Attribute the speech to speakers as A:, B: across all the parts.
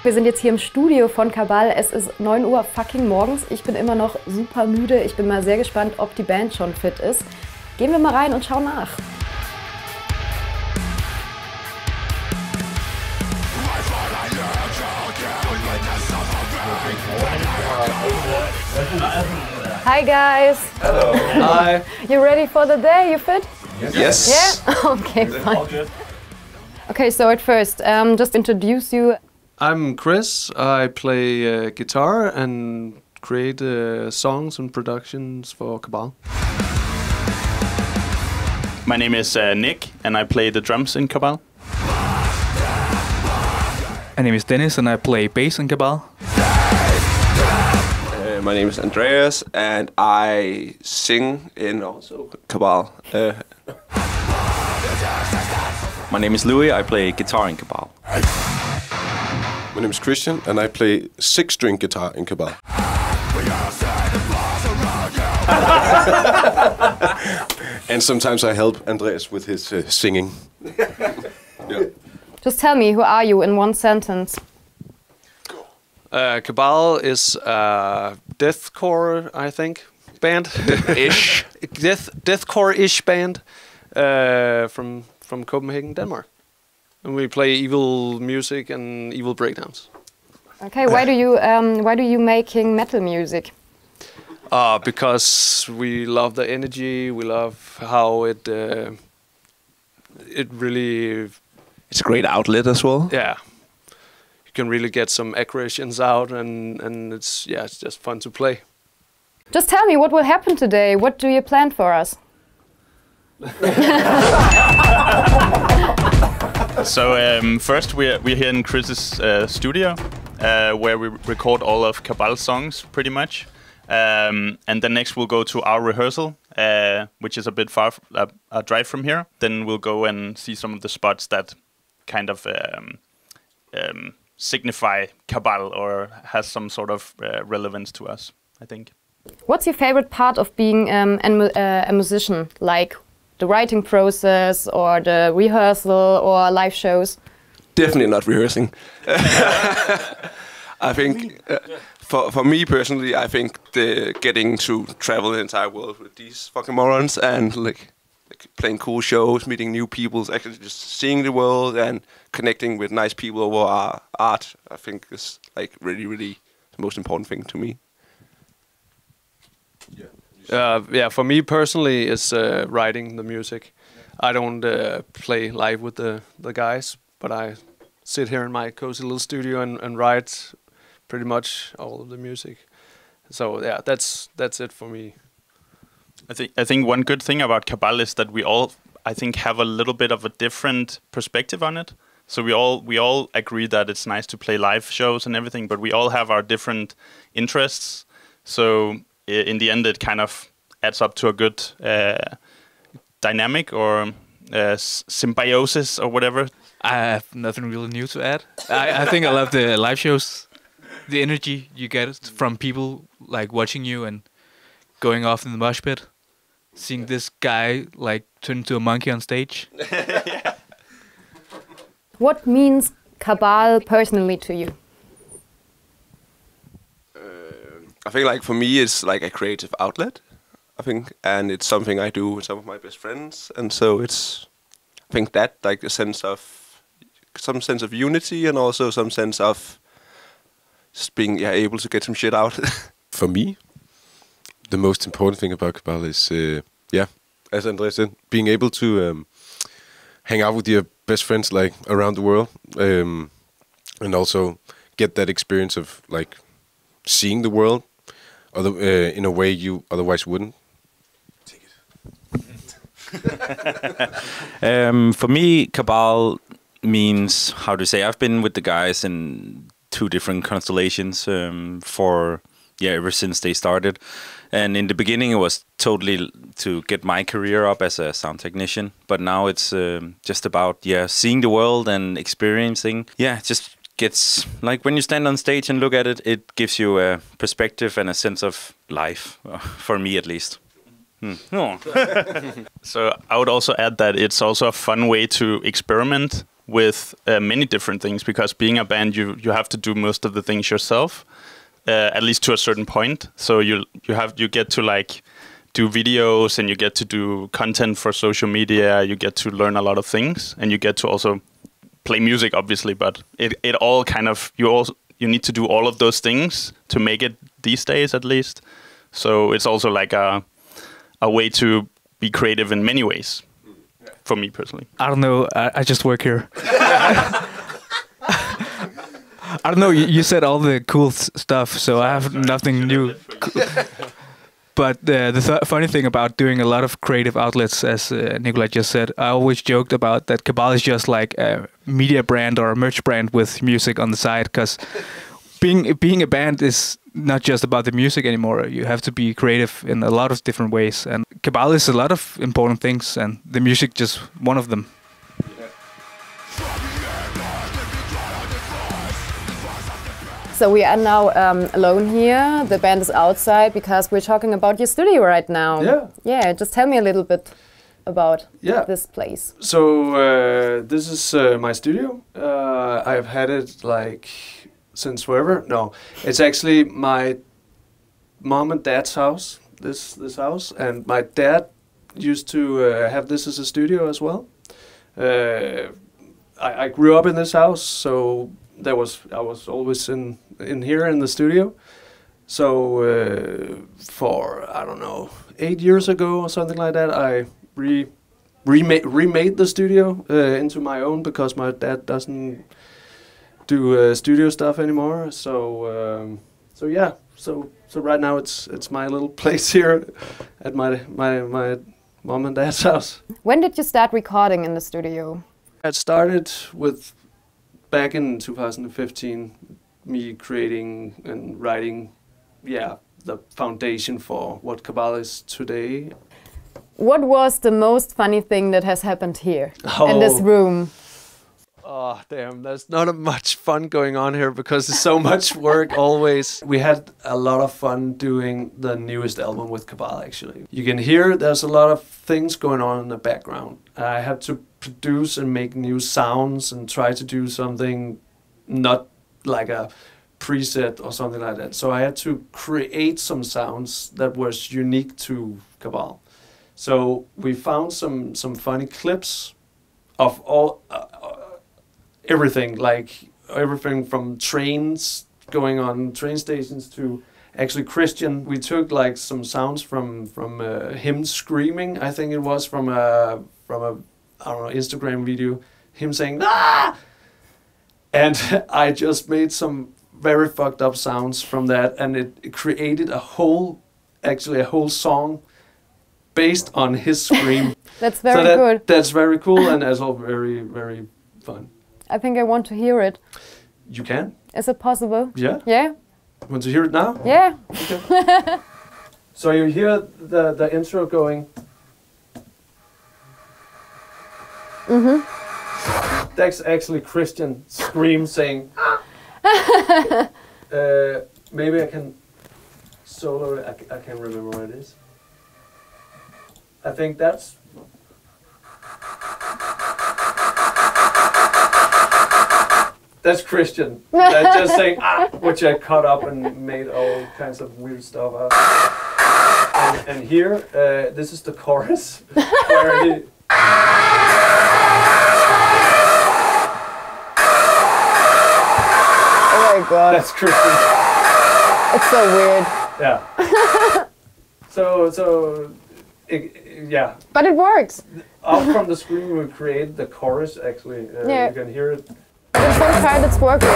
A: Wir sind jetzt hier im Studio von Cabal. Es ist 9 Uhr fucking morgens. Ich bin immer noch super müde. Ich bin mal sehr gespannt, ob die Band schon fit ist. Gehen wir mal rein und schauen nach. Hi guys.
B: Hello. Hi.
A: You ready for the day? You fit?
B: Yes.
A: Yeah? Okay, fine. Okay, so at first, just introduce you.
B: I'm Chris. I play guitar and create songs and productions for Cabal.
C: My name is Nick, and I play the drums in Cabal.
D: My name is Dennis, and I play bass in Cabal.
E: My name is Andreas, and I sing in also Cabal.
F: My name is Louis, I play guitar in Cabal.
G: My name is Christian, and I play 6-string guitar in Cabal. And sometimes I help Andreas with his singing. Yeah.
A: Just tell me, who are you in one sentence?
B: Cabal is a deathcore, I think, band.
E: Ish.
B: Deathcore-ish band from Copenhagen, Denmark. And we play evil music and evil breakdowns.
A: Okay, why do you making metal music?
B: Because we love the energy. We love how it really.
E: It's a great outlet as well.
B: Yeah. You can really get some aggressions out, and it's just fun to play.
A: Just tell me, what will happen today? What do you plan for us?
C: So first we're here in Chris's studio, where we record all of Cabal's songs, pretty much. And then next we'll go to our rehearsal, which is a bit far, a drive from here. Then we'll go and see some of the spots that kind of signify Cabal or has some sort of relevance to us, I think.
A: What's your favorite part of being a musician? Like the writing process or the rehearsal or live shows?
E: Definitely not rehearsing. I think for me personally, I think getting to travel the entire world with these fucking morons and like playing cool shows, meeting new people, actually just seeing the world and connecting with nice people over our art, I think is like really, really the most important thing to me.
B: For me personally, it's writing the music. I don't play live with the guys, but I sit here in my cozy little studio and write pretty much all of the music. So yeah, that's it for me.
C: I think one good thing about Cabal is that we all, I think, have a little bit of a different perspective on it. So we all agree that it's nice to play live shows and everything, but we all have our different interests. So in the end, it kind of adds up to a good dynamic or symbiosis or whatever.
D: I have nothing really new to add. I think I love the live shows. The energy you get from people like watching you and going off in the mosh pit. Seeing this guy like turn into a monkey on stage.
C: Yeah.
A: What means Cabal personally to you?
E: I think like for me it's like a creative outlet, I think, and it's something I do with some of my best friends, and so it's, I think that like some sense of unity and also some sense of just being able to get some shit out.
G: For me, the most important thing about Cabal is, as Andreas said, being able to hang out with your best friends like around the world, and also get that experience of like seeing the world in a way you otherwise wouldn't.
E: Take
F: it. For me, Cabal means, how to say, I've been with the guys in 2 different constellations ever since they started. And in the beginning, it was totally to get my career up as a sound technician. But now it's just about, seeing the world and experiencing. Yeah, just gets, like when you stand on stage and look at it, it gives you a perspective and a sense of life, for me at least.
C: So I would also add that it's also a fun way to experiment with many different things, because being a band, you have to do most of the things yourself, at least to a certain point. So you get to like do videos, and you get to do content for social media. You get to learn a lot of things, and you get to also play music, obviously. But it all kind of you need to do all of those things to make it these days, at least. So it's also like a way to be creative in many ways, for me personally.
D: I don't know. I just work here. I don't know. You said all the cool stuff, so I have nothing new. But the funny thing about doing a lot of creative outlets, as Nikolai just said, I always joked about that Cabal is just like a media brand or a merch brand with music on the side, because being a band is not just about the music anymore. You have to be creative in a lot of different ways, and Cabal is a lot of important things, and the music just one of them.
A: So we are now alone here. The band is outside because we're talking about your studio right now.
B: Yeah.
A: Yeah, just tell me a little bit about this place.
B: So this is my studio. I've had it like since forever. No, it's actually my mom and dad's house. This house, and my dad used to have this as a studio as well. I grew up in this house, so I was always in here in the studio. So for I don't know 8 years ago or something like that, I remade the studio into my own, because my dad doesn't do studio stuff anymore. So yeah. So right now it's my little place here at my mom and dad's house.
A: When did you start recording in the studio?
B: I started with back in 2015, me creating and writing, the foundation for what Cabal is today.
A: What was the most funny thing that has happened here in this room?
B: Oh, damn, there's not much fun going on here because there's so much work always. We had a lot of fun doing the newest album with Cabal, actually. You can hear there's a lot of things going on in the background. I had to produce and make new sounds and try to do something not like a preset or something like that. So I had to create some sounds that was unique to Cabal. So we found some funny clips of all everything, like everything from trains going on train stations to actually Christian. We took like some sounds from him screaming. I think it was from a I don't know, Instagram video, him saying "ah," and I just made some very fucked up sounds from that, and it created a whole song based on his scream.
A: That's very good.
B: That's very cool, and also very, very fun.
A: I think I want to hear it.
B: You can?
A: Is it possible?
B: Yeah.
A: Yeah.
B: Want to hear it now?
A: Yeah.
B: Okay. So you hear the intro going.
A: Mhm.
B: That's actually Christian scream saying. Maybe I can solo it. I can't remember what it is. I think that's. That's Christian. That's just saying which I cut up and made all kinds of weird stuff out. And here, this is the chorus where he.
A: Oh my god.
B: That's Christian.
A: It's so weird.
B: Yeah. Yeah.
A: But it works.
B: Out from the screen, we create the chorus. Actually, you can hear it.
A: It's some kind that's working.
B: The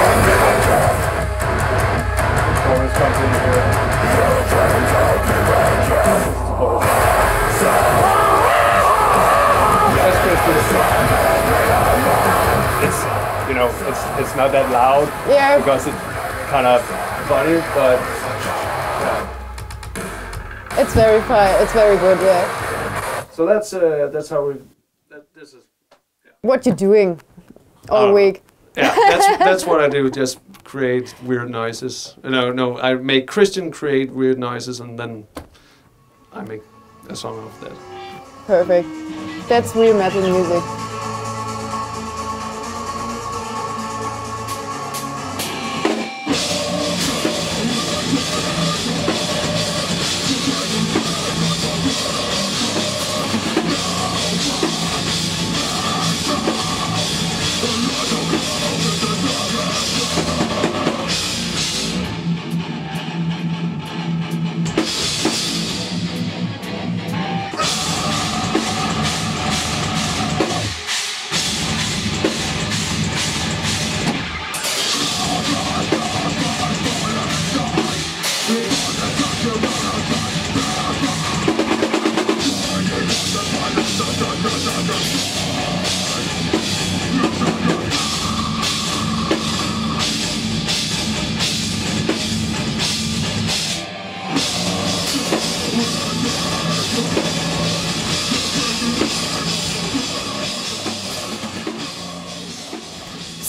B: chorus comes in here. That's Christian. It's not that loud.
A: Yeah.
B: Because it's kind of funny, but.
A: It's very fun. It's very good, yeah.
B: So that's how we. This is. Yeah.
A: What you doing all week?
B: Yeah, that's what I do. Just create weird noises. No, I make Christian create weird noises, and then I make a song of that.
A: Perfect. That's real metal music.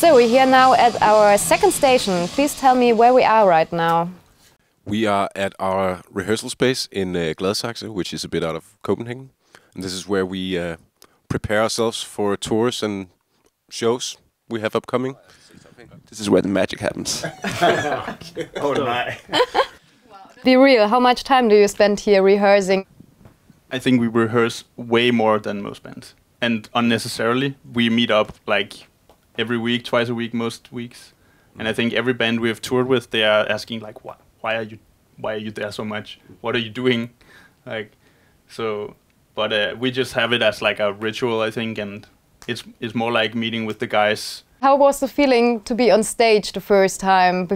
A: So we're here now at our second station. Please tell me where we are right now.
G: We are at our rehearsal space in Gladsaxe, which is a bit out of Copenhagen. And this is where we prepare ourselves for tours and shows we have upcoming.
E: This is where the magic happens.
C: Oh my!
A: Be real, how much time do you spend here rehearsing?
C: I think we rehearse way more than most bands, and unnecessarily. We meet up like every week, twice a week, most weeks. And I think every band we have toured with, they are asking like, why are you there so much? What are you doing? Like, so, but we just have it as like a ritual, I think, and it's more like meeting with the guys.
A: How was the feeling to be on stage the first time,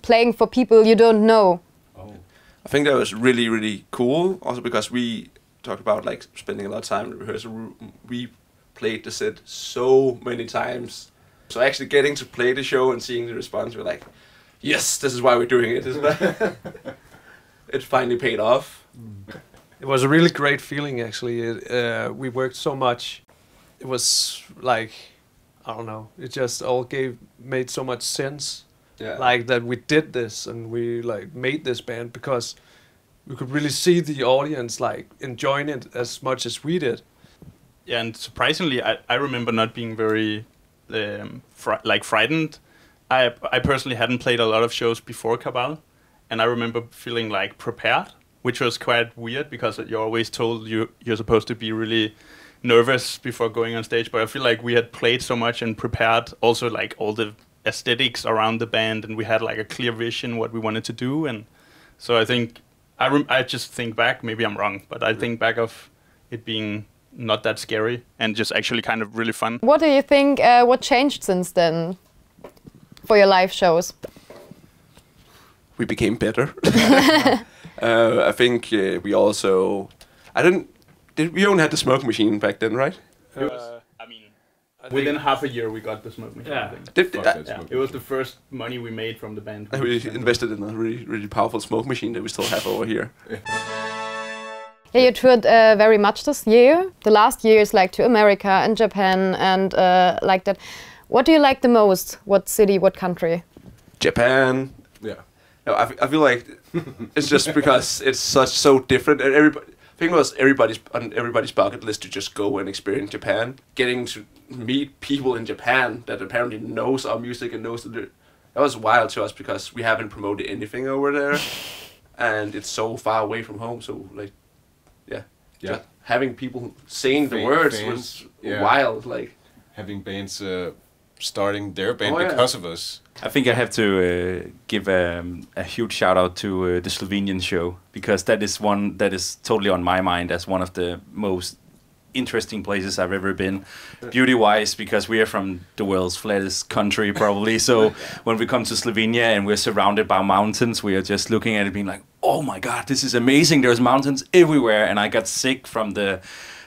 A: playing for people you don't know?
E: I think that was really, really cool. Also because we talked about like spending a lot of time in rehearsal. We played the set so many times. So actually getting to play the show and seeing the response, we're like, yes, this is why we're doing it. It finally paid off.
B: It was a really great feeling, actually. We worked so much. It was like, I don't know, it just all made so much sense.
E: Yeah.
B: Like that we did this and we like made this band because we could really see the audience like enjoying it as much as we did.
C: Yeah, and surprisingly, I remember not being very frightened. I personally hadn't played a lot of shows before Cabal, and I remember feeling like prepared, which was quite weird because you're always told you're supposed to be really nervous before going on stage. But I feel like we had played so much and prepared also like all the aesthetics around the band, and we had like a clear vision what we wanted to do. And so I think I just think back, maybe I'm wrong, but I think back of it being not that scary and just actually kind of really fun.
A: What do you think, what changed since then for your live shows?
E: We became better. I think we also... we only had the smoke machine back then, right?
C: Within half a year we got the smoke machine.
B: Yeah.
C: I think. It was the first money we made from the band.
E: We invested in a really, really powerful smoke machine that we still have over here.
A: Yeah, you toured very much this year. The last years, like to America and Japan and like that. What do you like the most? What city, what country?
E: Japan.
G: Yeah.
E: No, I feel like it's just because it's so different. And I think it was on everybody's bucket list to just go and experience Japan. Getting to meet people in Japan that apparently knows our music and knows that was wild to us because we haven't promoted anything over there, and it's so far away from home. So like, yeah. Just having people saying the words was wild. Like
G: having bands starting their band because of us.
F: I think I have to give a huge shout out to the Slovenian show, because that is one that is totally on my mind as one of the most interesting places I've ever been, beauty-wise, because we are from the world's flattest country probably. So when we come to Slovenia and we're surrounded by mountains, we are just looking at it being like, oh my god, this is amazing, there's mountains everywhere. And I got sick from the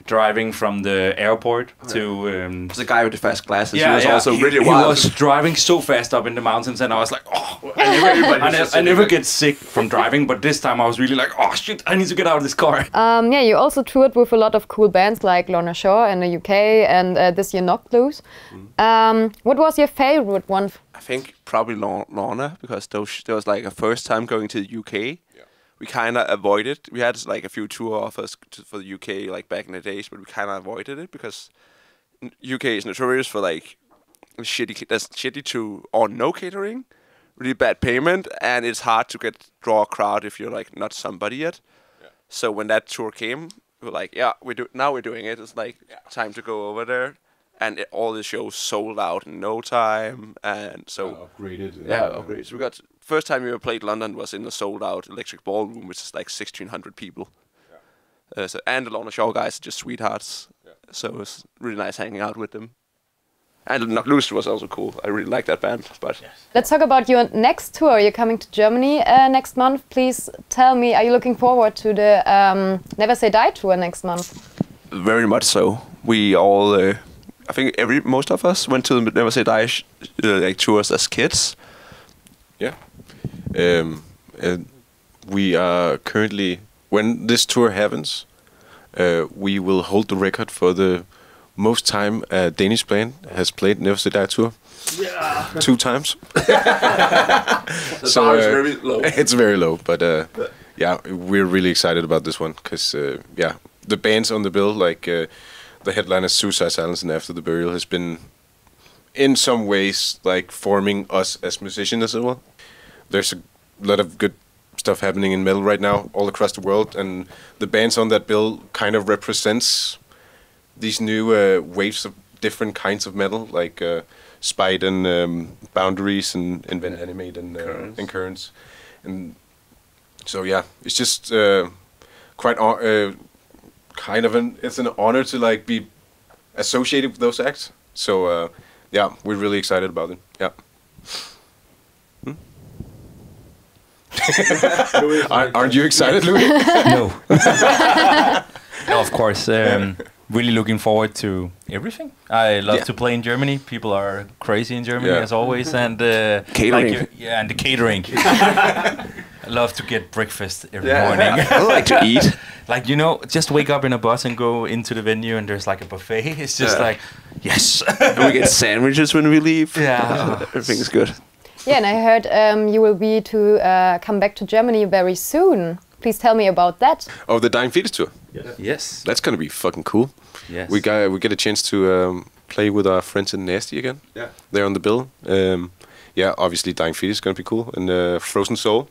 F: driving from the airport to...
E: There's a guy with the fast glasses.
F: Yeah,
E: he was also really wild.
F: He was driving so fast up in the mountains, and I was like, oh, I never get sick from driving, but this time I was really like, oh shit, I need to get out of this car.
A: Yeah, you also toured with a lot of cool bands like Lorna Shore in the UK and this year Knock Blues. What was your favorite one?
E: I think probably Lorna, because there was like a first time going to the UK. We kind of avoided. We had like a few tour offers for the UK like back in the days, but we kind of avoided it because UK is notorious for like shitty to or no catering, really bad payment, and it's hard to draw a crowd if you're like not somebody yet. So when that tour came, we were like, now we're doing it. It's like time to go over there, and all the shows sold out in no time, and so
G: upgraded.
E: Upgraded. So we got. First time we ever played London was in a sold-out Electric Ballroom, which is like 1,600 people. And the Lorna Shore guys are just sweethearts. So it was really nice hanging out with them. And Knock Loose was also cool. I really like that band. But
A: let's talk about your next tour. You're coming to Germany next month. Please tell me, are you looking forward to the Never Say Die tour next month?
E: Very much so. We all, I think most of us went to the Never Say Die like tours as kids.
G: Yeah. We are currently, when this tour happens, we will hold the record for the most time a Danish band has played Never Say Die tour. 2 times.
E: The bar is very low.
G: It's very low, but yeah, we're really excited about this one because yeah, the bands on the bill, like the headliner Suicide Silence and After the Burial, has been in some ways like forming us as musicians as well. There's a lot of good stuff happening in metal right now all across the world, and the bands on that bill kind of represents these new waves of different kinds of metal, like Spite and Boundaries and Invent Animate and Currents. And so yeah, it's just quite kind of it's an honor to like be associated with those acts. So yeah, we're really excited about it. Yeah. Aren't you excited, Louis?
H: No. No, of course. Really looking forward to everything. I love to play in Germany. People are crazy in Germany as always, and
E: catering.
H: And the catering. I love to get breakfast every morning.
E: I like to eat.
H: Like, you know, just wake up in a bus and go into the venue and there's like a buffet. It's just like, yes.
E: And we get sandwiches when we leave.
H: Yeah.
E: Everything's good.
A: Yeah, and I heard you will be to come back to Germany very soon. Please tell me about that.
G: Oh, the Dying Fetus tour.
H: Yes.
G: That's gonna be fucking cool.
H: Yes.
G: We get a chance to play with our friends in Nasty again.
E: Yeah.
G: They're on the bill. Yeah, obviously Dying Fetus is gonna be cool, and Frozen Soul.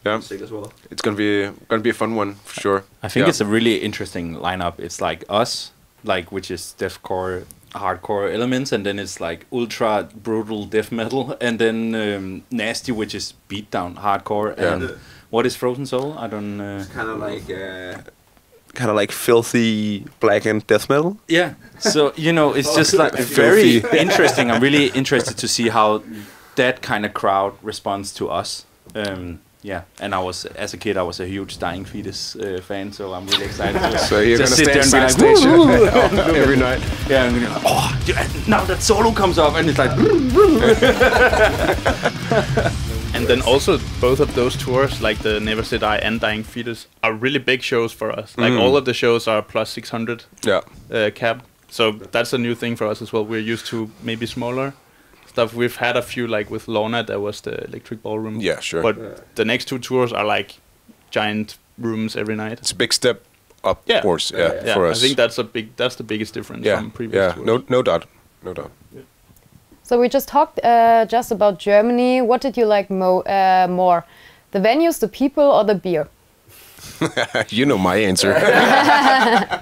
G: Yeah.
E: Sick as well.
G: It's gonna be a fun one for sure.
F: I think it's a really interesting lineup. It's like us, like which is deathcore, hardcore elements, and then it's like ultra brutal death metal, and then Nasty, which is beatdown hardcore. And what is Frozen Soul? I don't.
E: Kind of like filthy black and death metal.
F: Yeah. So you know, it's just like very interesting. I'm really interested to see how that kind of crowd responds to us. Yeah, and as a kid, I was a huge Dying Fetus fan, so I'm really excited to
G: So you're
F: just
G: gonna
F: sit there and
G: stand
F: be like,
G: stage every night.
F: yeah, and oh, dude, now that solo comes up, and it's like.
C: And then also both of those tours, like the Never Say Die and Dying Fetus, are really big shows for us. Like all of the shows are plus 600 cap. So that's a new thing for us as well. We're used to maybe smaller stuff. We've had a few, like with Lorna, that was the Electric Ballroom.
G: Yeah, sure.
C: But the next 2 tours are like giant rooms every night.
G: It's a big step up, of course. Yeah, for us.
C: I think that's the biggest difference from previous tours.
G: No doubt.
A: So we just talked just about Germany. What did you like more? The venues, the people, or the beer?
G: You know my answer.
E: I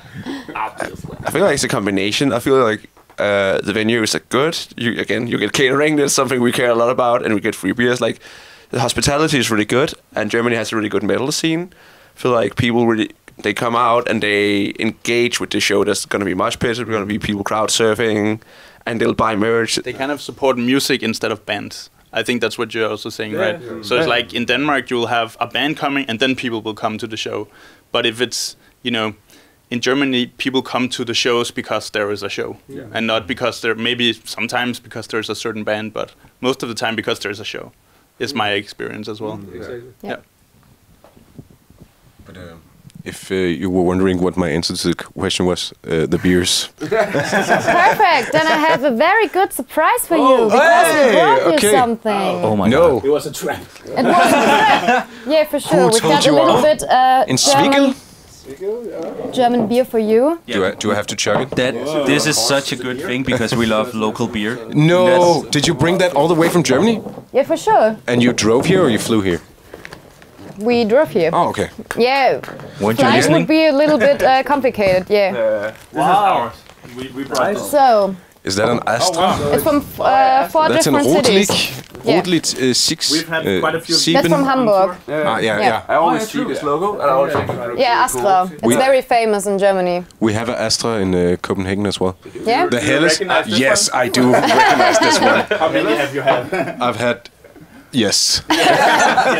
E: feel like it's a combination. I feel like the venues are good. You get catering. That's something we care a lot about, and we get free beers. Like the hospitality is really good, and Germany has a really good metal scene. I feel like people really they come out and they engage with the show. There's going to be mosh pits. There's going to be people crowd surfing, and they'll buy merch.
C: They kind of support music instead of bands. I think that's what you're also saying, right? So it's like in Denmark, you'll have a band coming and then people will come to the show. But if it's, you know, in Germany, people come to the shows because there is a show. And not because maybe sometimes because there's a certain band, but most of the time because there's a show. Is my experience as well.
A: Exactly.
C: Yeah.
G: But if you were wondering what my answer to the question was, the beers.
A: Perfect. Then I have a very good surprise for you because we brought you something.
F: Oh my god!
I: It was a trap.
A: It was a trap. Yeah, for sure. We've got a little bit
G: In Spiegel?
A: German beer for you.
G: Do I have to chug it?
F: This is such a good thing because we love local beer.
G: No! Did you bring that all the way from Germany?
A: Yeah, for sure.
G: And you drove here or you flew here?
A: We drove here.
G: Oh, okay.
A: Yeah.
F: Weren't you
A: Flight
F: listening?
A: would be a little bit complicated, yeah.
C: This is ours. We brought this.
A: So,
G: Is that an Astra?
A: it's from 4
G: That's an
A: different cities.
G: Rotlicht 6.
C: We've had quite a few.
A: That's from Hamburg.
G: Yeah.
E: I always see this logo, and I always think
A: Yeah, Astra. It's very famous in Germany.
G: We have an Astra in Copenhagen as well.
A: Yeah?
G: The hell is...
C: recognize this
G: Yes, I do recognize this one.
C: How many have you had?
G: I've had... Yes.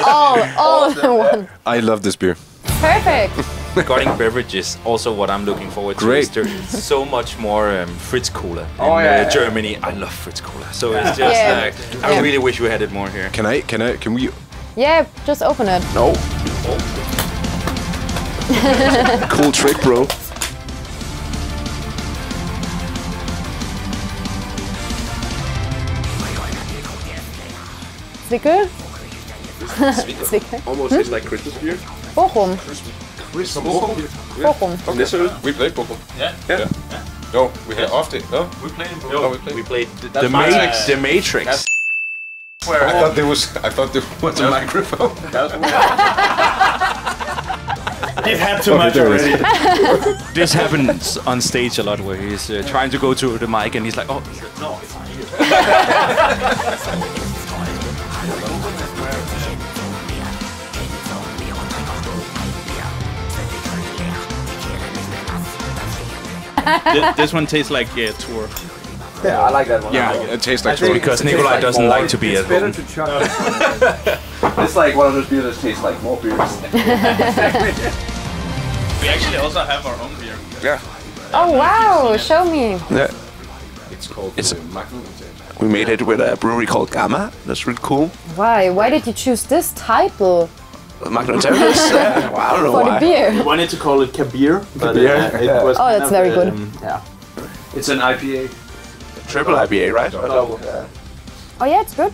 A: all in one.
G: I love this beer.
A: Perfect.
F: Regarding beverages, also what I'm looking forward to
G: Great.
F: is there's so much more Fritz Cola in Germany. I love Fritz Cola, so it's just
A: Yeah.
F: I really wish we had it more here.
G: Can we...
A: Yeah, just open it.
E: no. Cool trick, bro.
A: Zwickel? Zwickel.
E: Almost tastes like Christmas beer.
A: Bochum. Bochum.
E: Okay.
G: We played Bochum.
E: Yeah.
G: No, we had off it. No,
C: We played.
G: no, we played.
C: We played
E: The Matrix. The Matrix.
G: I thought there was a microphone.
C: It had too much
G: there it is.
C: already.
F: This happens on stage a lot where he's trying to go to the mic and he's like, oh, no.
C: This one tastes like a tour.
E: Yeah, I like that one.
G: Yeah, it tastes like tour.
F: Because Nikolai doesn't like to be at home.
E: It's like one of those beers that tastes like more beers.
C: We actually also have our own beer.
E: Yeah.
A: Oh wow, show me.
E: Yeah.
G: It's called Magnum.
E: We made it with a brewery called Gamma. That's really cool.
A: Why? Why did you choose this title
E: Magnum Terrace. Well, I don't know
A: for the
E: why.
A: beer?
C: We wanted to call it Kabir, but
E: Kabir,
C: it was
A: Oh, that's very good.
C: Yeah. It's an IPA.
E: Triple IPA, right? Or double? Yeah.
A: Oh yeah, it's good.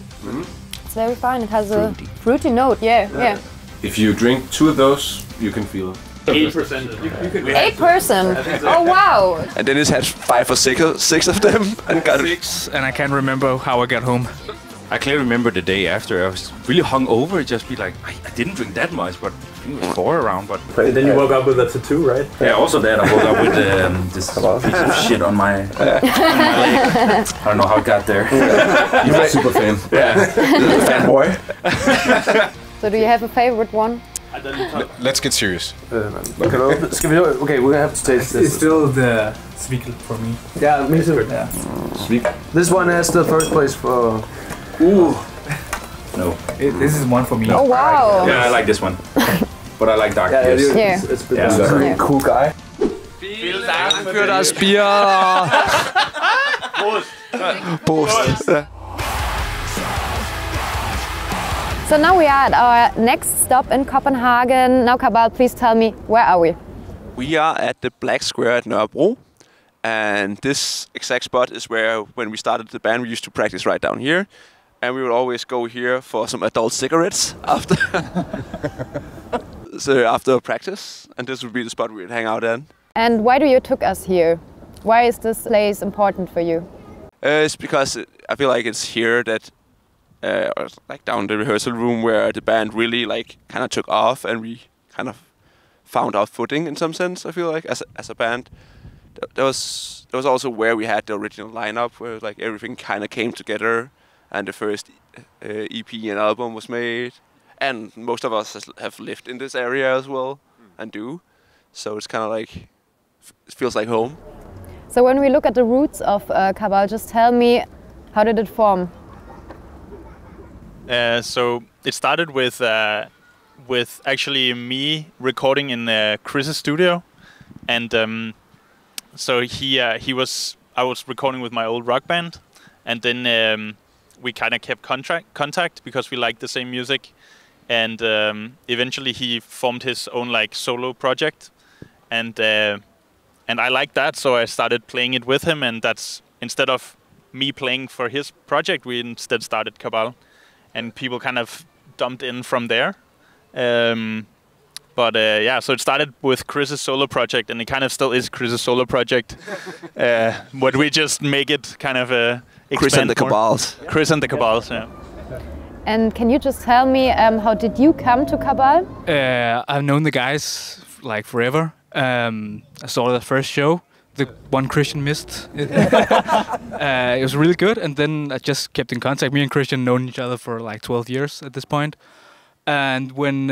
A: It's very fine. It has a fruity note. Yeah.
G: If you drink 2 of those, you can feel it.
C: 8%.
A: 8%. Oh wow.
E: And Dennis had 5 or 6 of them and got it.
D: And I can't remember how I got home.
F: I clearly remember the day after. I was really hungover. Just be like, I didn't drink that much, but I think it was 4 around. But
C: Then you woke up with a tattoo, right?
F: yeah, also that I woke up with this piece of shit on my leg. I don't know how it got there.
G: You're a super fan.
E: Fanboy.
A: So do you have a favorite one?
G: Let's get serious.
I: Okay, we're gonna have to taste this.
D: It's still the Zwickel for me.
I: Yeah, me too.
D: Yeah.
I: This one has the first place for.
F: No.
D: This is one for me.
A: Oh wow.
F: Yeah, I like this one. But I like dark
I: Yeah,
F: beers.
A: Yeah.
I: it's been
F: Yeah.
I: a very
A: Yeah.
I: cool guy.
B: Für das Bier.
E: Post.
A: So now we are at our next stop in Copenhagen. Now Cabal, please tell me, where are we?
E: We are at the Black Square at Nørrebro. And this exact spot is where, when we started the band, we used to practice right down here. And we would always go here for some adult cigarettes after after practice. And this would be the spot we would hang out at.
A: And why do you took us here? Why is this place important for you?
E: It's because I feel like it's here that, or like down the rehearsal room, where the band really like kind of took off, and we kind of found our footing in some sense. I feel like as a band, that was also where we had the original lineup, where like everything kind of came together, and the first EP and album was made, and most of us have lived in this area as well, and do. So it's kind of like it feels like home.
A: So when we look at the roots of Cabal, just tell me, how did it form?
C: So it started with actually me recording in Chris's studio, and so I was recording with my old rock band, and then we kind of kept contact because we liked the same music, and eventually he formed his own like solo project, and I liked that, so I started playing it with him, and that's instead of me playing for his project, we instead started Cabal. And people kind of dumped in from there. So it started with Chris's solo project, and it kind of still is Chris's solo project. But we just make it kind of
E: Chris and the Cabals.
C: Chris and the Cabals, yeah.
A: And can you just tell me, how did you come to Cabal?
D: I've known the guys like forever. I saw the first show, the one Christian missed. It was really good, and then I just kept in contact. Me and Christian known each other for like 12 years at this point. And when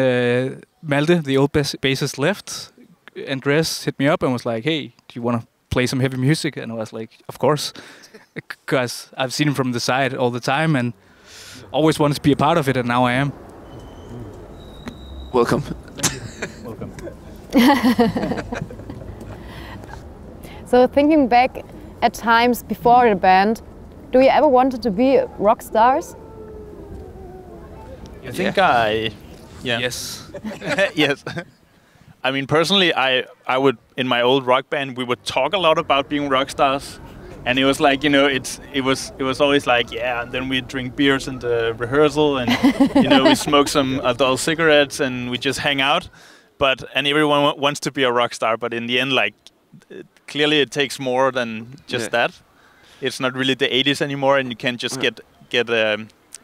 D: Malte, the old bassist, left, Andres hit me up and was like, "Hey, do you want to play some heavy music?" And I was like, "Of course," because I've seen him from the side all the time and always wanted to be a part of it, and now I am.
E: Welcome.
D: Welcome.
A: So thinking back at times before the band, do you ever wanted to be rock stars?
C: I think
D: Yes.
C: yes. I mean, personally, I would, in my old rock band, we would talk a lot about being rock stars. And it was like, you know, it was always like, yeah, and then we drink beers in the rehearsal, and you know, we smoke some adult cigarettes, and we just hang out. And everyone wants to be a rock star, but in the end, like, clearly it takes more than just that. It's not really the 80s anymore, and you can't just get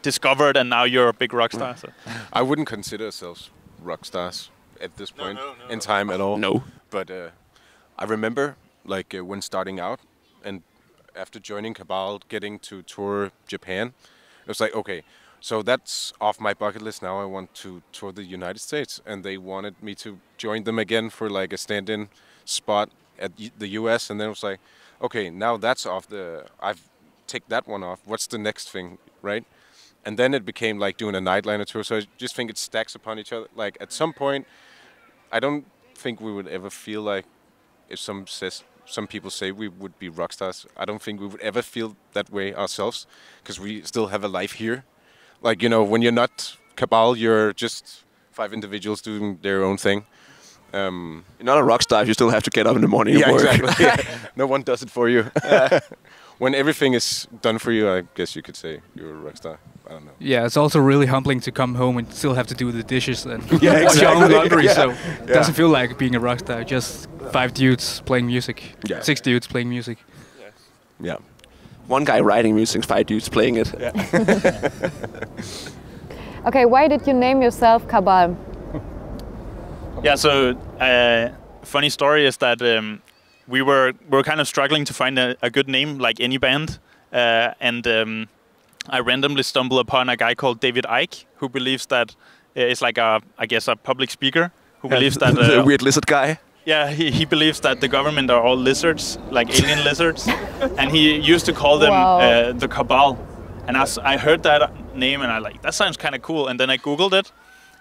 C: discovered, and now you're a big rock star. So.
G: I wouldn't consider ourselves rock stars at this point in time at all.
E: No.
G: But I remember, like, when starting out and after joining Cabal, getting to tour Japan, it was like, okay, so that's off my bucket list. Now I want to tour the United States, and they wanted me to join them again for like a stand-in spot at the US, and then it was like, okay, now that's off I've take that one off. What's the next thing, right? And then it became like doing a nightliner tour. So I just think it stacks upon each other. Like at some point, I don't think we would ever feel like, if some people say we would be rock stars, I don't think we would ever feel that way ourselves, because we still have a life here. Like, you know, when you're not Cabal, you're just 5 individuals doing their own thing.
E: You're not a rock star if you still have to get up in the morning and work.
G: Exactly. No one does it for you. When everything is done for you, I guess you could say you're a rock star. I don't know.
D: Yeah, it's also really humbling to come home and still have to do the dishes and
G: Yeah,
D: wash your own
G: exactly.
D: laundry.
G: Yeah.
D: So it doesn't feel like being a rock star. Just 5 dudes playing music.
G: Yeah.
D: 6 dudes playing music.
G: Yeah.
E: One guy writing music, 5 dudes playing it.
A: Okay, why did you name yourself Cabal?
C: Yeah, so funny story is that we were kind of struggling to find a good name, like any band, and I randomly stumbled upon a guy called David Icke, who believes that is like a public speaker who believes that
E: the weird lizard guy.
C: Yeah, he believes that the government are all lizards, like alien lizards, and he used to call them the Cabal. And I heard that name, and I like, that sounds kind of cool. And then I Googled it,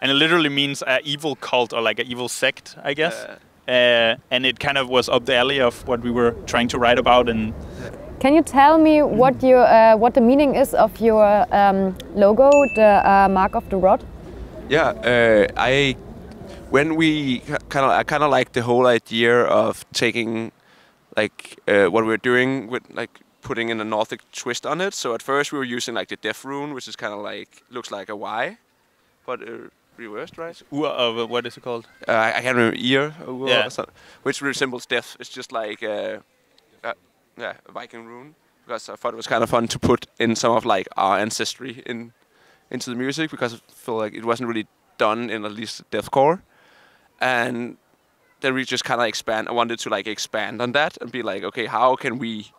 C: and it literally means an evil cult or like an evil sect, I guess. And it kind of was up the alley of what we were trying to write about. And
A: Can you tell me what the meaning is of your logo, the mark of the rod?
E: Yeah, I kind of like the whole idea of taking like what we're doing with like putting in a Nordic twist on it. So at first we were using like the death rune, which is kind of like looks like a Y, but reversed, right?
C: what is it called?
E: I can't remember ear,
C: Yeah.
E: or something, which resembles death. It's just like a Viking rune, because I thought it was kind of fun to put in some of like our ancestry into the music, because I feel like it wasn't really done in at least deathcore. And then we just kind of I wanted to like expand on that and be like, okay, how can we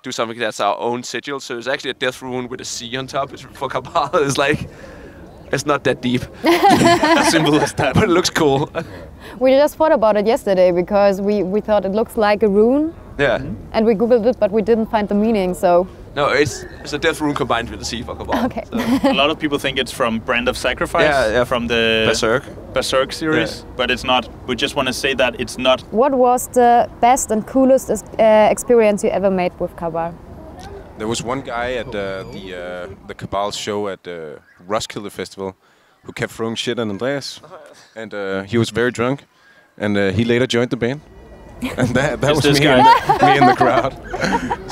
E: do something that's our own sigil? So it's actually a death rune with a C on top. It's for Cabal. It's like, it's not that deep. Simple as that, but it looks cool.
A: We just thought about it yesterday because we thought it looks like a rune.
E: Yeah.
A: And we googled it, but we didn't find the meaning. So
E: No, it's a death rune combined with a C for Cabal.
A: okay.
C: A lot of people think it's from Brand of Sacrifice, from the Berserk series, but it's not. We just want to say that it's not.
A: What was the best and coolest experience you ever made with Cabal?
G: There was one guy at the Cabal show at the Roskilde Festival who kept throwing shit on Andreas, and he was very drunk, and he later joined the band. And that was me in the crowd.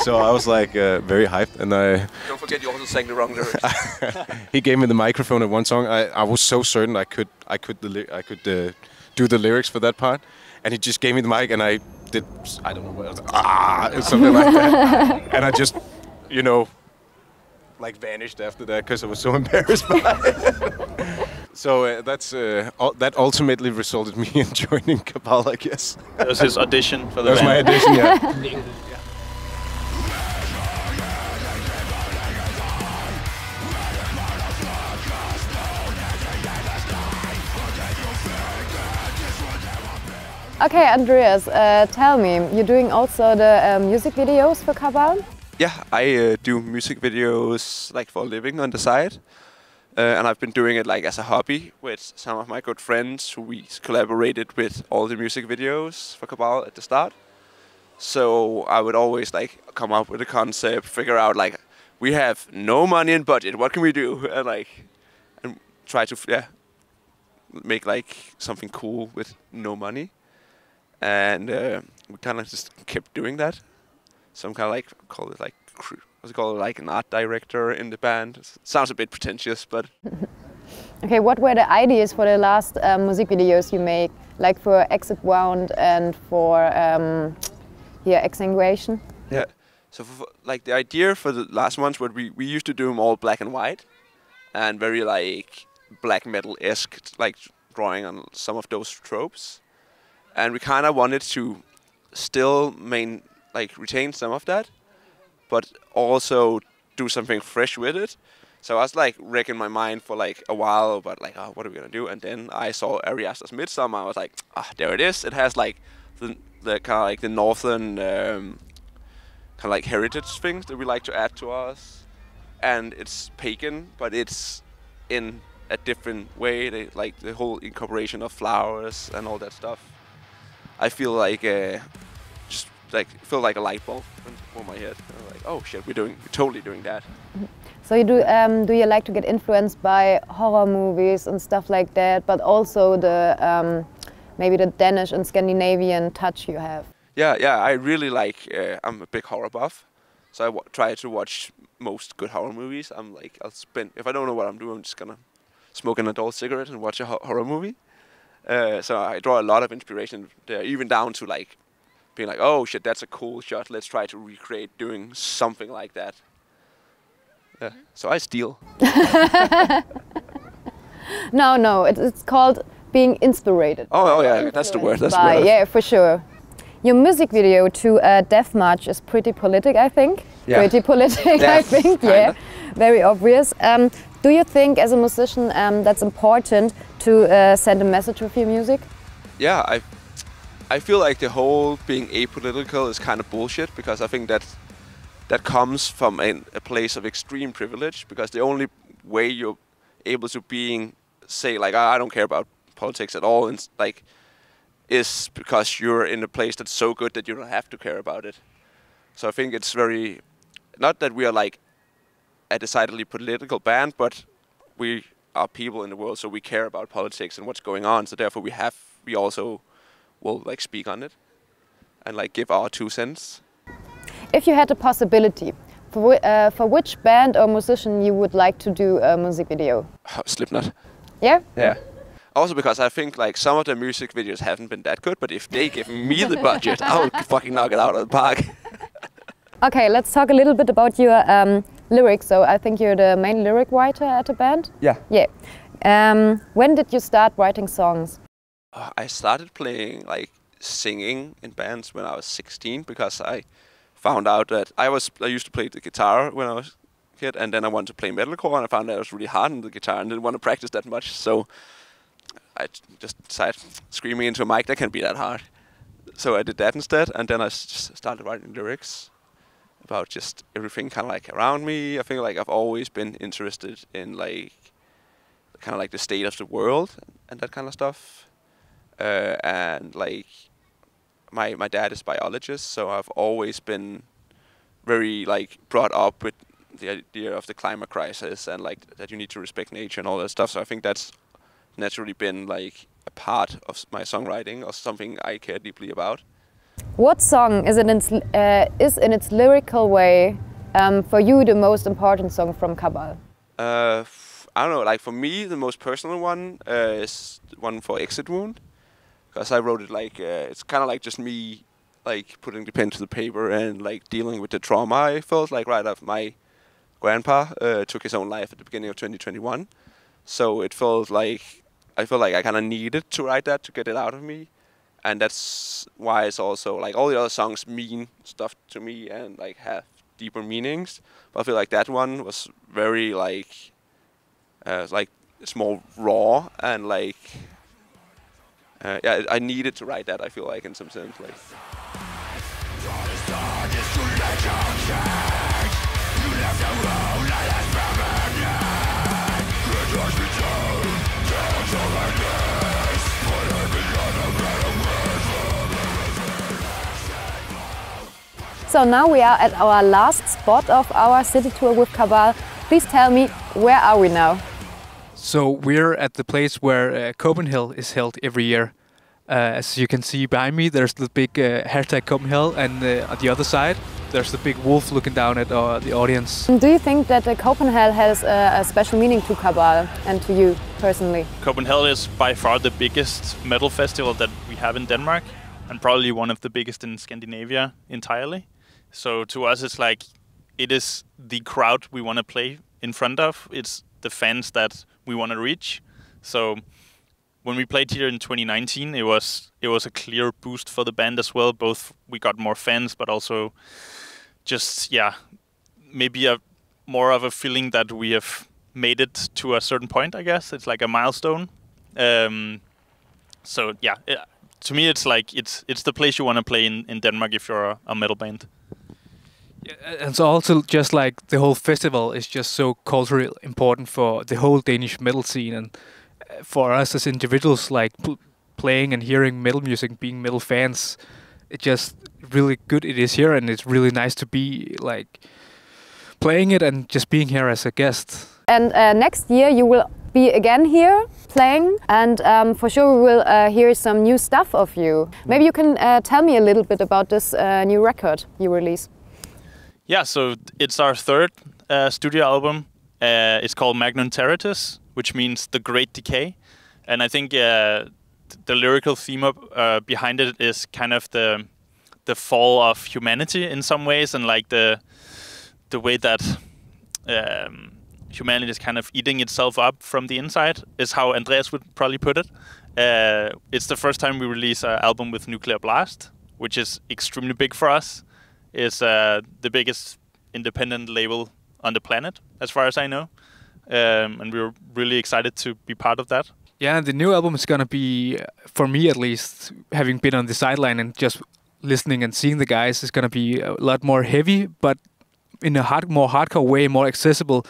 G: So I was like very hyped, and
E: Don't forget you also sang the wrong lyrics.
G: he gave me the microphone at one song. I was so certain I could do the lyrics for that part, and he just gave me the mic, and I did, I don't know what else, something like that, and I just, you know, like vanished after that because I was so embarrassed by it. So that ultimately resulted me in joining Cabal, I guess.
C: That was his audition for the
G: That was my
C: band.
G: audition, yeah.
A: Okay, Andreas, tell me, you're doing also the music videos for Cabal?
E: Yeah, I do music videos like for a living on the side. And I've been doing it like as a hobby with some of my good friends who we collaborated with all the music videos for Cabal at the start. So I would always like come up with a concept, figure out like, we have no money in budget, what can we do? And try to make like something cool with no money. And we kind of just kept doing that. some kind of like call it like what's it called, like an art director in the band. Sounds a bit pretentious, but
A: Okay, what were the ideas for the last music videos you make, like for Exit Wound and for Exsanguination?
E: yeah. So for, like the idea for the last ones, what we used to do them all black and white, and very like black metal-esque, like drawing on some of those tropes, and we kind of wanted to still retain some of that, but also do something fresh with it. So I was like wrecking my mind for like a while about like, oh, what are we gonna do? And then I saw Ari Aster's Midsummer. I was like, there it is. It has like the kind of like the northern kind of like heritage things that we like to add to us, and it's pagan, but it's in a different way. They like the whole incorporation of flowers and all that stuff. I feel like just like feel like a light bulb went over my head. I'm like, oh shit, we're totally doing that.
A: So you do you like to get influenced by horror movies and stuff like that, but also the maybe the Danish and Scandinavian touch you have?
E: Yeah, I really like. I'm a big horror buff, so I try to watch most good horror movies. I'm like, if I don't know what I'm doing, I'm just gonna smoke an adult cigarette and watch a horror movie. So I draw a lot of inspiration there, even down to like being like, oh shit, that's a cool shot. Let's try to recreate doing something like that. Yeah. So I steal.
A: No, it's called being inspired.
E: Oh yeah, that's the word. That's the word.
A: Yeah, for sure. Your music video to Death March is pretty politic, I think.
E: Yeah.
A: Pretty politic,
E: Yeah,
A: I think.
E: kinda.
A: Yeah, very obvious. Do you think, as a musician, that's important to send a message with your music?
E: Yeah, I feel like the whole being apolitical is kind of bullshit, because I think that comes from a place of extreme privilege, because the only way you're able to say like, I don't care about politics at all, and like, is because you're in a place that's so good that you don't have to care about it. So I think it's very, not that we are like a decidedly political band, but we are people in the world, so we care about politics and what's going on. So therefore we also will like speak on it and like give our 2 cents.
A: If you had the possibility, for which band or musician you would like to do a music video?
E: Slipknot.
A: Yeah?
E: Yeah. Also because I think like some of the music videos haven't been that good, but if they give me the budget, I will fucking knock it out of the park.
A: Okay, let's talk a little bit about your lyrics. So I think you're the main lyric writer at the band?
E: Yeah.
A: Yeah. When did you start writing songs?
E: I started playing like singing in bands when I was 16, because I found out that I used to play the guitar when I was a kid, and then I wanted to play metalcore, and I found that it was really hard on the guitar and didn't want to practice that much. So I just decided screaming into a mic, that can't be that hard. So I did that instead, and then I just started writing lyrics about just everything kind of like around me. I think like I've always been interested in like kind of like the state of the world and that kind of stuff. And like my dad is biologist, so I've always been very like brought up with the idea of the climate crisis and like that you need to respect nature and all that stuff. So I think that's naturally been like a part of my songwriting, or something I care deeply about.
A: What song is in its lyrical way for you the most important song from Cabal?
E: I don't know, like for me the most personal one is one for Exit Wound, because I wrote it like it's kind of like just me like putting the pen to the paper and like dealing with the trauma I felt like right after my grandpa took his own life at the beginning of 2021. So it felt like I kind of needed to write that to get it out of me, and that's why it's also like all the other songs mean stuff to me and like have deeper meanings. But I feel like that one was very like it's more raw and like yeah, I needed to write that. I feel like in some sense like.
A: So now we are at our last spot of our city tour with Cabal. Please tell me, where are we now?
D: So we're at the place where Copenhagen is held every year. As you can see behind me, there's the big hashtag Copenhagen, and on the other side there's the big wolf looking down at the audience.
A: Do you think that Copenhagen has a special meaning to Cabal and to you personally?
C: Copenhagen is by far the biggest metal festival that we have in Denmark, and probably one of the biggest in Scandinavia entirely. So to us, it's like it is the crowd we want to play in front of. It's the fans that we want to reach. So when we played here in 2019, it was a clear boost for the band as well. Both we got more fans, but also just maybe a more of a feeling that we have made it to a certain point. I guess it's like a milestone. So yeah, to me it's like it's the place you want to play in Denmark if you're a metal band.
D: Yeah, and so also just like the whole festival is just so culturally important for the whole Danish metal scene, and for us as individuals, like playing and hearing metal music, being metal fans, it's just really good it is here, and it's really nice to be like playing it and just being here as a guest.
A: And next year you will be again here playing, and for sure we will hear some new stuff of you. Maybe you can tell me a little bit about this new record you release.
C: Yeah, so it's our third studio album. It's called Magnum Territus, which means the Great Decay. And I think the lyrical theme behind it is kind of the fall of humanity in some ways, and like the way that humanity is kind of eating itself up from the inside is how Andreas would probably put it. It's the first time we release an album with Nuclear Blast, which is extremely big for us. It's the biggest independent label on the planet, as far as I know. And we're really excited to be part of that.
D: Yeah, the new album is gonna be, for me at least, having been on the sideline and just listening and seeing the guys, is gonna be a lot more heavy, but in a more hardcore way, more accessible,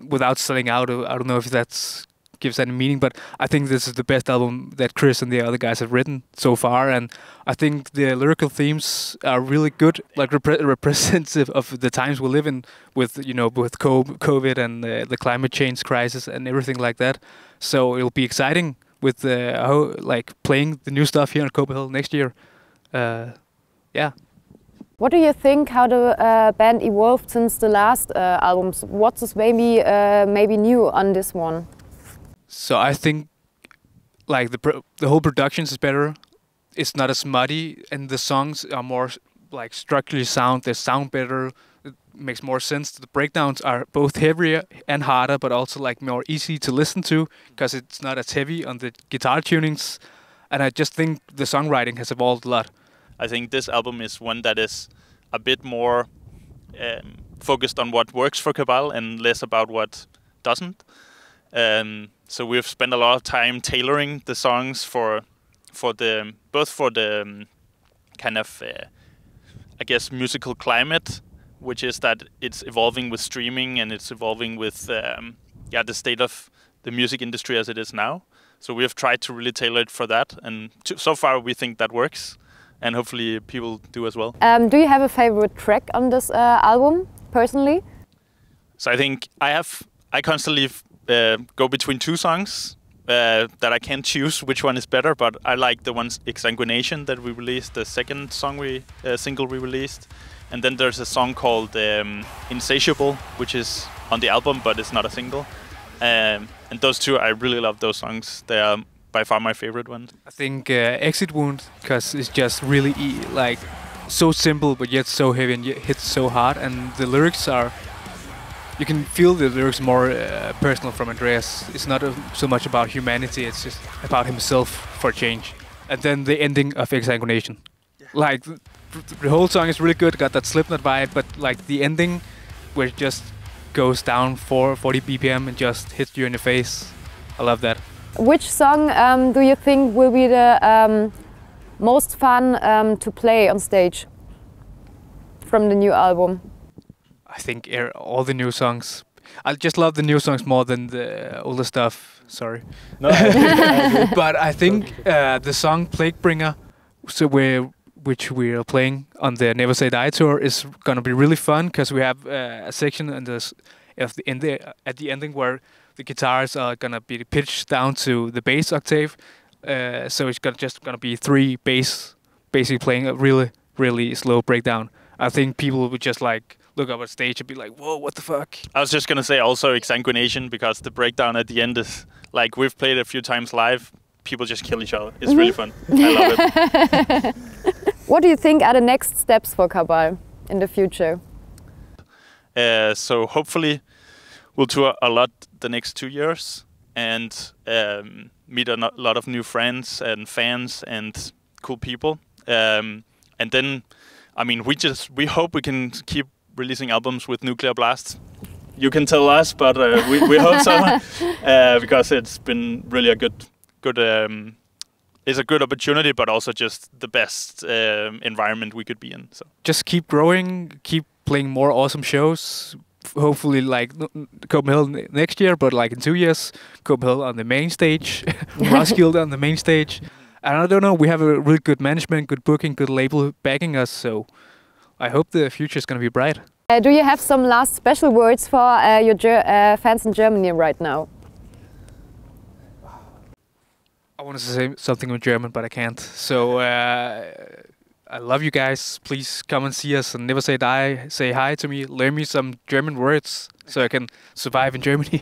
D: without selling out. I don't know if that gives any meaning, but I think this is the best album that Chris and the other guys have written so far, and I think the lyrical themes are really good, like representative of the times we live in, with with COVID and the climate change crisis and everything like that. So it'll be exciting with playing the new stuff here in Copenhagen next year. Yeah.
A: What do you think how the band evolved since the last albums? What is maybe new on this one?
D: So I think like the whole production is better. It's not as muddy, and the songs are more like structurally sound. They sound better. It makes more sense. The breakdowns are both heavier and harder, but also like more easy to listen to because it's not as heavy on the guitar tunings. And I just think the songwriting has evolved a lot.
C: I think this album is one that is a bit more focused on what works for Cabal and less about what doesn't. So we've spent a lot of time tailoring the songs for the kind of I guess musical climate, which is that it's evolving with streaming and it's evolving with the state of the music industry as it is now. So we have tried to really tailor it for that, and so far we think that works, and hopefully people do as well.
A: Do you have a favorite track on this album personally?
C: So I think I constantly go between two songs that I can't choose which one is better, but I like the one Exsanguination that we released, the second single we released. And then there's a song called Insatiable, which is on the album, but it's not a single. And those two, I really love those songs. They are by far my favorite ones.
D: I think Exit Wound, because it's just really like so simple, but yet so heavy and yet hits so hard. And the lyrics are, you can feel the lyrics more personal from Andreas. It's not so much about humanity, it's just about himself for a change. And then the ending of Exsanguination. Yeah. Like, the whole song is really good, got that Slipknot vibe, but like the ending where it just goes down 40 BPM and just hits you in the face. I love that.
A: Which song do you think will be the most fun to play on stage from the new album?
D: I think all the new songs. I just love the new songs more than the older stuff. Sorry. No, but I think the song Plaguebringer, which we are playing on the Never Say Die tour, is gonna be really fun because we have a section at the ending where the guitars are gonna be pitched down to the bass octave. So it's just gonna be three bass basically playing a really, really slow breakdown. I think people would just like look up at stage and be like, "Whoa, what the fuck?"
C: I was just gonna say also Exsanguination, because the breakdown at the end is like, we've played a few times live. People just kill each other. It's really fun. I love it.
A: What do you think are the next steps for Cabal in the future?
C: So hopefully we'll tour a lot the next 2 years and meet a lot of new friends and fans and cool people. And then, I mean, we hope we can keep releasing albums with Nuclear Blast. You can tell us, but we hope so, because it's been really a good it's a good opportunity, but also just the best environment we could be in. So
D: just keep growing, keep playing more awesome shows. Hopefully, like Copenhagen next year, but like in 2 years, Copenhagen on the main stage, Roskilde on the main stage. And I don't know, we have a really good management, good booking, good label backing us. So I hope the future is going to be bright.
A: Do you have some last special words for your fans in Germany right now?
D: I want to say something in German, but I can't. So I love you guys. Please come and see us and never say die. Say hi to me. Learn me some German words so I can survive in Germany.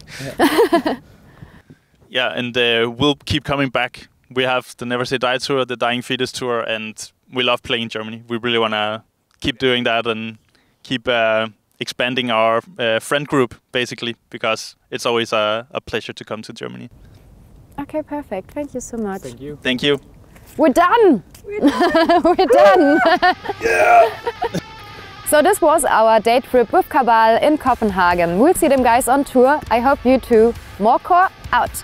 C: Yeah, and we'll keep coming back. We have the Never Say Die tour, the Dying Fetus tour, and we love playing in Germany. We really want to keep doing that and keep expanding our friend group, basically, because it's always a pleasure to come to Germany.
A: Okay, perfect. Thank you so much.
D: Thank you.
C: Thank you.
A: We're done! We're done!
C: Yeah!
A: So this was our day trip with Cabal in Copenhagen. We'll see them guys on tour. I hope you too. Morecore out!